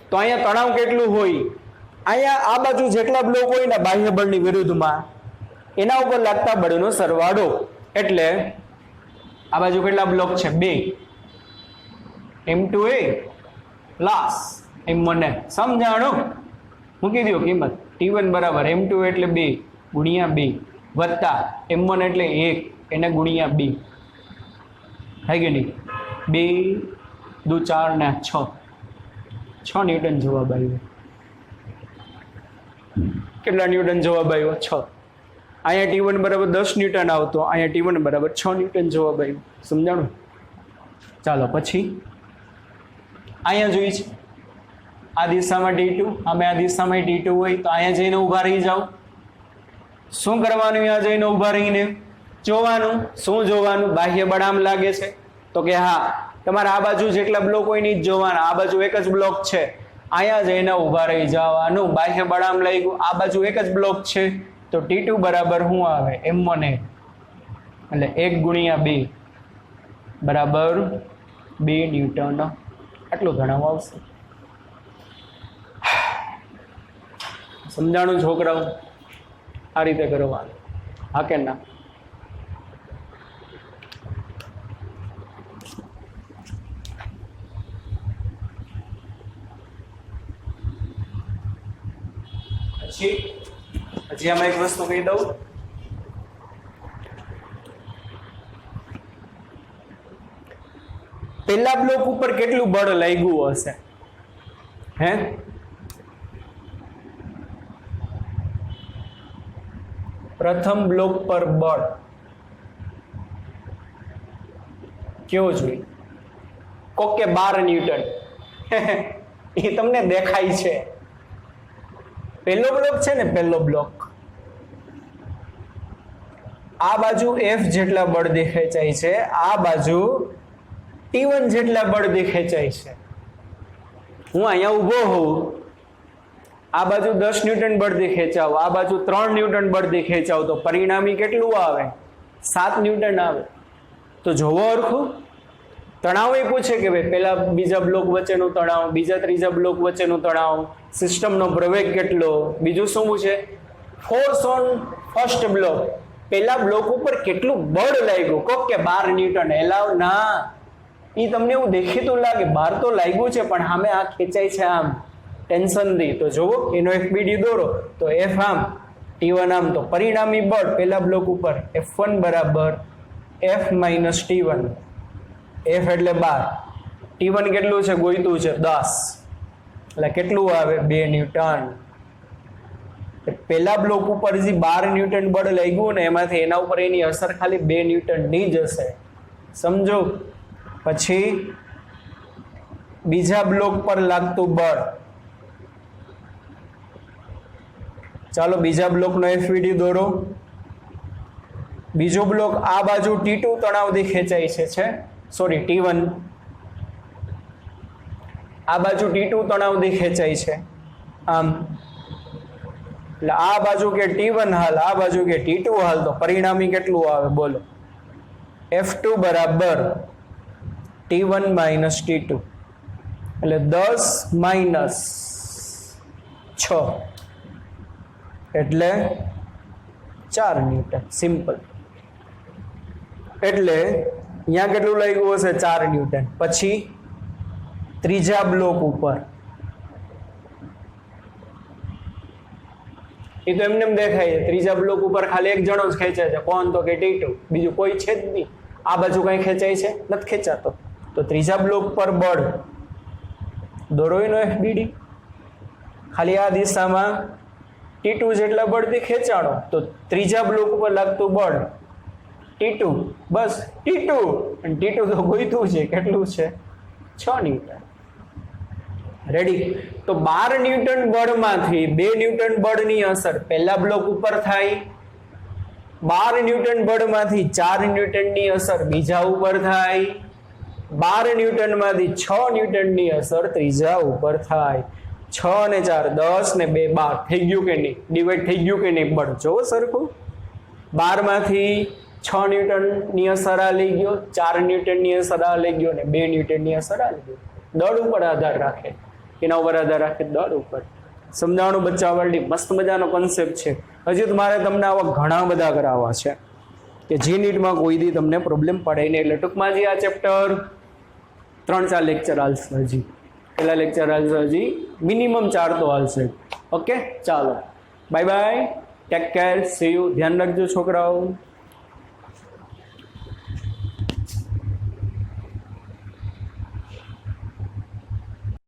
તો અહીંયા તણાવ કેટલું હોય? અહીંયા આ બાજુ જેટલા બ્લોક હોય ને બાહ્ય બળની વિરુદ્ધમાં એના ઉપર લાગતા બળનો સરવાળો. એટલે આ બાજુ કેટલા બ્લોક છે? 2. M2A plus M1A. સમજાણું? મૂકી દો કિંમત. T1 બરાબર M2 એટલે 2 ગુણ્યા 2 વત્તા M1 એટલે 1 એને ગુણ્યા 2. થઈ ગઈ નહીં? 2 દુ 4 ને 6 ન્યૂટન જવાબ આવ્યો. કેટલા ન્યૂટન જવાબ આવ્યો? 6. અહીંયા T1 બરાબર 10 ન્યૂટન આવતો, અહીંયા T1 બરાબર 6 ન્યૂટન જવાબ આવ્યો. સમજાણું? ચાલો પછી અહીંયા જોઈ છે આ દિશામાં T2, અમે આ દિશામાં T2 હોય તો અહીંયા જઈને ઊભા રહી જાઓ. શું કરવાનું? અહીંયા જઈને ઊભા રહીને જોવાનું. શું જોવાનું? બાહ્ય બળ આમ લાગે છે તો કે હા, તમારે આ બાજુ જેટલા બ્લોક હોય નહીં જ જોવાના, આ બાજુ એક જ બ્લોક છે. અહીંયા જઈને ઊભા રહી જવાનું. બાહ્ય બળ આમ લાગ્યું, આ બાજુ એક જ બ્લોક છે તો T2 બરાબર શું આવે? M1A એટલે 1 ગુણ્યા 2 બરાબર 2 ન્યૂટન. આટલું તણાવ આવશે. સમજાણું છોકરાઓ? આ રીતે કરવાનું, હા કે ના? હજી આમાં એક વસ્તુ કહી દઉં. પેલા બ્લોક ઉપર કેટલું બળ લાગ્યું હશે? હે? પ્રથમ બ્લોક પર બળ કેવો જોઈએ? કોક કે 12 ન્યૂટન. એ તમને દેખાય છે. પહેલો બ્લોક છે ને, પહેલો બ્લોક આ બાજુ F જેટલા બળ દેખાય છે, આ બાજુ T1 જેટલા બળ દેખાય છે. હું અહીંયા ઊભો હોઉં, આ બાજુ 10 ન્યૂટન બળ દેખાય, આ બાજુ 3 ન્યૂટન બળ દેખાય તો પરિણામી કેટલું આવે? 7 ન્યૂટન આવે. તો જોવો અરખું તણાવ એ પૂછે કે ભાઈ પહેલા બીજા બ્લોક વચ્ચેનું તણાવ, બીજા ત્રીજા બ્લોક વચ્ચેનું તણાવ, સિસ્ટમનો પ્રવેગ કેટલો, બીજું શું પૂછે? ફોર્સ ઓન ફર્સ્ટ બ્લોક, પહેલા બ્લોક ઉપર કેટલું બળ લાગ્યું? કોક કે 12 ન્યૂટન. એલાવ ના, એ તમને એવું દેખીતું લાગે 12 તો લાગ્યું છે પણ સામે આ ખેંચાય છે આમ ટેન્શનથી. તો જોવો એનો FBD દોરો તો F આમ, T1 આમ. તો પરિણામી બળ પહેલા બ્લોક ઉપર F1 બરાબર F માઇનસ T1. F એટલે 12, T1 કેટલું છે? ગોઈતું છે 10, એટલે કેટલું આવે? 2 ન્યૂટન. પહેલા બ્લોક ઉપર જે 12 ન્યૂટન બળ લાગ્યું ને એમાંથી એના ઉપર એની અસર ખાલી 2 ન્યૂટન ની જ હશે. સમજો? પછી બીજા બ્લોક પર લાગતું બળ, ચાલો બીજા બ્લોકનો FVD દોરો. બીજો બ્લોક આ બાજુ T2 તણાવથી ખેંચાય છે, સોરી T1, આ બાજુ T2 તણાવથી ખેંચાય છે આમ. એટલે આ બાજુ કે T1 હાલ, આ બાજુ કે T2 હાલ. તો પરિણામી કેટલું આવે બોલો? F2 બરાબર T1 માઇનસ T2 એટલે 10 માઇનસ 6 એટલે 4 ન્યૂટન. સિમ્પલ. એટલે અહીંયા કેટલું લાગ્યું હશે? 4 ન્યૂટન. પછી ત્રીજા બ્લોક ઉપર એ તો એમને દેખાય છે, ત્રીજા બ્લોક ઉપર ખાલી એક જણો જ ખેંચાય છે. કોણ? તો કે T2, બીજું કોઈ છે જ નહીં. આ બાજુ કઈ ખેંચાય છે? નથી ખેંચાતો. તો ત્રીજા બ્લોક પર બળ દોરો એનો FBD ખાલી આ દિશામાં T2 જેટલા બળથી ખેંચાણો તો ત્રીજા બ્લોક ઉપર લાગતું બળ T2 બસ T2 અને T2 તો ગોઈતું છે કેટલું છે 6 ન્યૂટન રેડી તો 12 ન્યૂટન બળમાંથી 2 ન્યૂટન બળની અસર પહેલા બ્લોક ઉપર થાય 12 ન્યૂટન બળમાંથી 4 ન્યૂટનની અસર બીજા ઉપર થાય 12 ન્યૂટનમાંથી 6 ન્યૂટનની અસર ત્રીજા ઉપર થાય 6 ને 4 10 ને 2 12 થઈ ગયું કે નહીં ડિવાઈડ થઈ ગયું કે નહીં બળ જો સરખું 12 માંથી 6 ન્યૂટનની અસર આ લઈ ગયો 4 ન્યૂટનની અસર આ લઈ ગયો ને 2 ન્યૂટનની અસર આ લઈ ગયો દળ ઉપર આધાર રાખે એના ઉપર આધાર રાખે દળ ઉપર સમજાવવાનું બચ્ચાવાળી મસ્ત મજાનો કોન્સેપ્ટ છે હજી તમારે તમને આવા ઘણા બધા કરાવવા છે કે જે નીટમાં કોઈ દી તમને પ્રોબ્લેમ પડે નહીં એટલે ટૂંકમાં જે આ ચેપ્ટર 3-4 લેક્ચર હાલશે હજી પહેલા લેક્ચર હાલશે હજી મિનિમમ 4 તો હાલશે ઓકે ચાલો bye bye take care C you ધ્યાન રાખજો છોકરાઓ